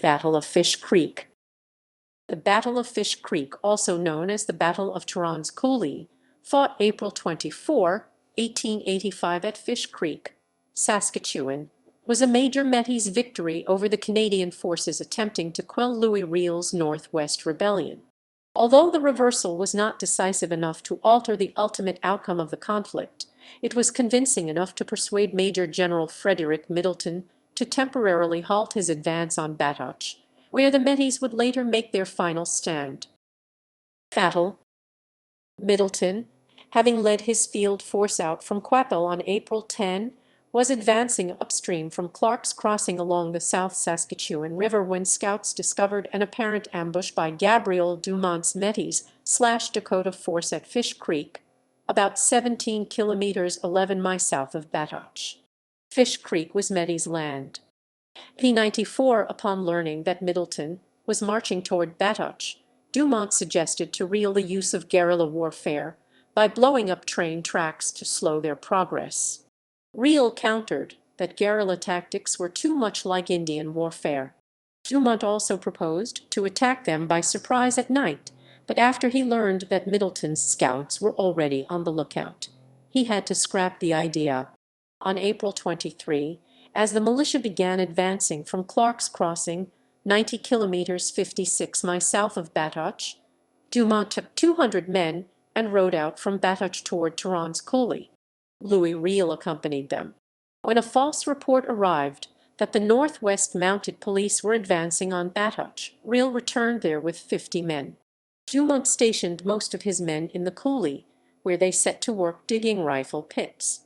Battle of Fish Creek. The Battle of Fish Creek, also known as the Battle of Tourond's Coulée, fought April 24, 1885 at Fish Creek, Saskatchewan, was a major Métis victory over the Canadian forces attempting to quell Louis Riel's Northwest Rebellion. Although the reversal was not decisive enough to alter the ultimate outcome of the conflict, it was convincing enough to persuade Major General Frederick Middleton to temporarily halt his advance on Batoche, where the Métis would later make their final stand. Battle. Middleton, having led his field force out from Quell on April 10, was advancing upstream from Clark's Crossing along the South Saskatchewan River when scouts discovered an apparent ambush by Gabriel Dumont's Métis/Dakota force at Fish Creek, about 17 kilometers 11 miles south of Batoche. Fish Creek was Métis land. P-94, upon learning that Middleton was marching toward Batoche, Dumont suggested to Riel the use of guerrilla warfare by blowing up train tracks to slow their progress. Riel countered that guerrilla tactics were too much like Indian warfare. Dumont also proposed to attack them by surprise at night, but after he learned that Middleton's scouts were already on the lookout, he had to scrap the idea. On April 23, as the militia began advancing from Clark's Crossing, 90 kilometers 56 miles south of Batoche, Dumont took 200 men and rode out from Batoche toward Tourond's Coulée. Louis Riel accompanied them. When a false report arrived that the Northwest Mounted Police were advancing on Batoche, Riel returned there with 50 men. Dumont stationed most of his men in the Coulée, where they set to work digging rifle pits.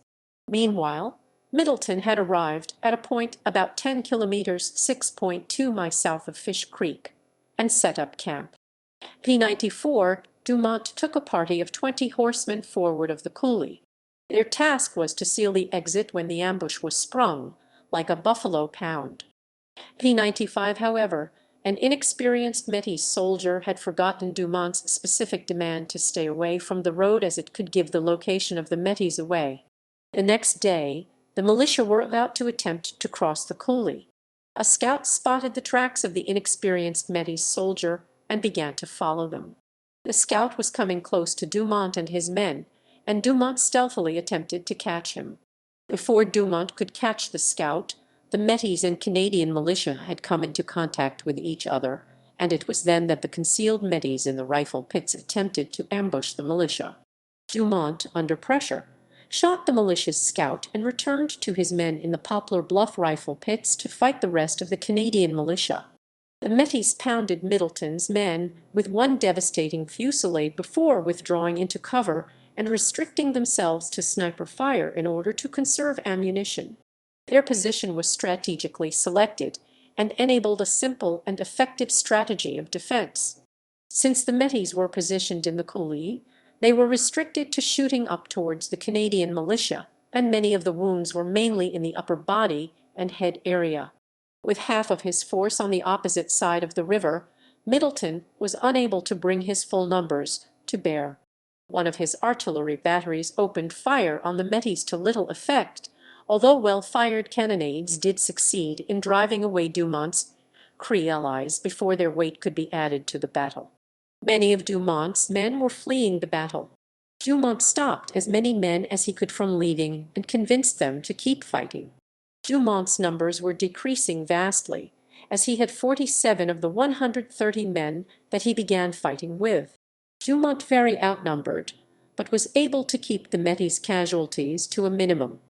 Meanwhile, Middleton had arrived at a point about 10 kilometers 6.2 miles south of Fish Creek and set up camp. P-94, Dumont took a party of 20 horsemen forward of the Coulée. Their task was to seal the exit when the ambush was sprung, like a buffalo pound. P-95, however, an inexperienced Métis soldier, had forgotten Dumont's specific demand to stay away from the road as it could give the location of the Métis away. The next day, the militia were about to attempt to cross the Coulée. A scout spotted the tracks of the inexperienced Métis soldier and began to follow them. The scout was coming close to Dumont and his men, and Dumont stealthily attempted to catch him. Before Dumont could catch the scout, the Métis and Canadian militia had come into contact with each other, and it was then that the concealed Métis in the rifle pits attempted to ambush the militia. Dumont, under pressure, shot the militia's scout and returned to his men in the Poplar Bluff rifle pits to fight the rest of the Canadian militia. The Métis pounded Middleton's men with one devastating fusillade before withdrawing into cover and restricting themselves to sniper fire in order to conserve ammunition. Their position was strategically selected and enabled a simple and effective strategy of defense. Since the Métis were positioned in the Coulée, they were restricted to shooting up towards the Canadian militia, and many of the wounds were mainly in the upper body and head area. With half of his force on the opposite side of the river, Middleton was unable to bring his full numbers to bear. One of his artillery batteries opened fire on the Métis to little effect, although well-fired cannonades did succeed in driving away Dumont's Cree allies before their weight could be added to the battle. Many of Dumont's men were fleeing the battle. Dumont stopped as many men as he could from leaving and convinced them to keep fighting. Dumont's numbers were decreasing vastly, as he had 47 of the 130 men that he began fighting with. Dumont very outnumbered, but was able to keep the Métis casualties to a minimum.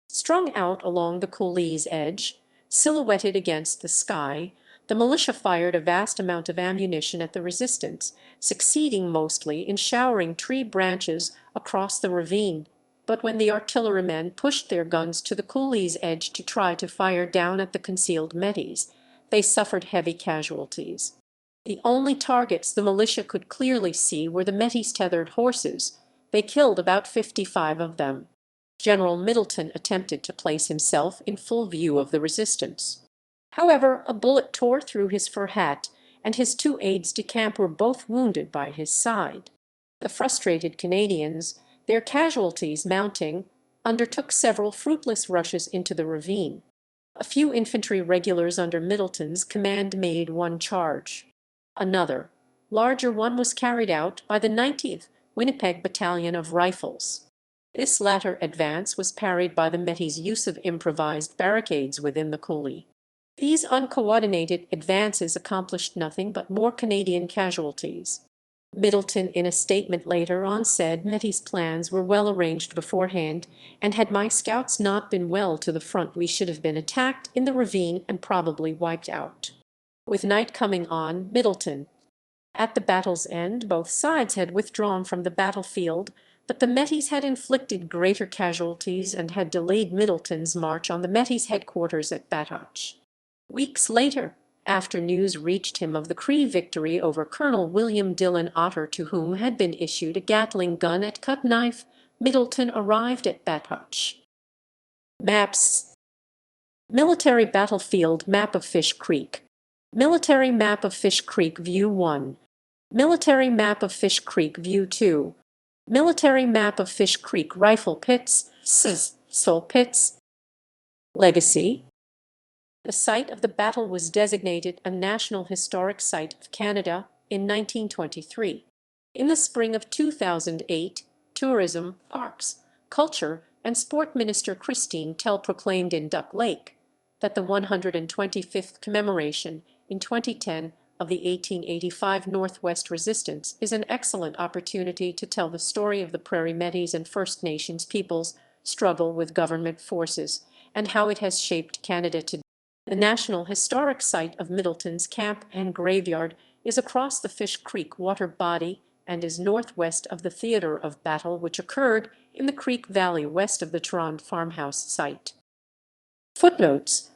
Strung out along the Coulée's edge, silhouetted against the sky, the militia fired a vast amount of ammunition at the resistance, succeeding mostly in showering tree branches across the ravine. But when the artillerymen pushed their guns to the Coulée's edge to try to fire down at the concealed Métis, they suffered heavy casualties. The only targets the militia could clearly see were the Métis tethered horses. They killed about 55 of them. General Middleton attempted to place himself in full view of the resistance. However, a bullet tore through his fur hat, and his 2 aides-de-camp were both wounded by his side. The frustrated Canadians, their casualties mounting, undertook several fruitless rushes into the ravine. A few infantry regulars under Middleton's command made one charge. Another, larger one was carried out by the 90th Winnipeg Battalion of Rifles. This latter advance was parried by the Métis' use of improvised barricades within the Coulée. These uncoordinated advances accomplished nothing but more Canadian casualties. Middleton, in a statement later on, said Métis' plans were well arranged beforehand, and had my scouts not been well to the front we should have been attacked in the ravine and probably wiped out. With night coming on, Middleton. At the battle's end, both sides had withdrawn from the battlefield, but the Métis had inflicted greater casualties and had delayed Middleton's march on the Métis headquarters at Batoche. Weeks later, after news reached him of the Cree victory over Colonel William Dillon Otter, to whom had been issued a Gatling gun at Cut Knife, Middleton arrived at Batoche. Maps. Military Battlefield Map of Fish Creek. Military Map of Fish Creek View 1. Military Map of Fish Creek View 2. Military Map of Fish Creek Rifle Pits, Soul Pits. Legacy. The site of the battle was designated a National Historic Site of Canada in 1923. In the spring of 2008, Tourism, Parks, Culture, and Sport Minister Christine Tell proclaimed in Duck Lake that the 125th commemoration in 2010 of the 1885 Northwest Resistance is an excellent opportunity to tell the story of the Prairie Métis and First Nations peoples' struggle with government forces and how it has shaped Canada today. The National Historic Site of Middleton's Camp and Graveyard is across the Fish Creek water body and is northwest of the theatre of battle, which occurred in the Creek Valley west of the Tourond farmhouse site. Footnotes: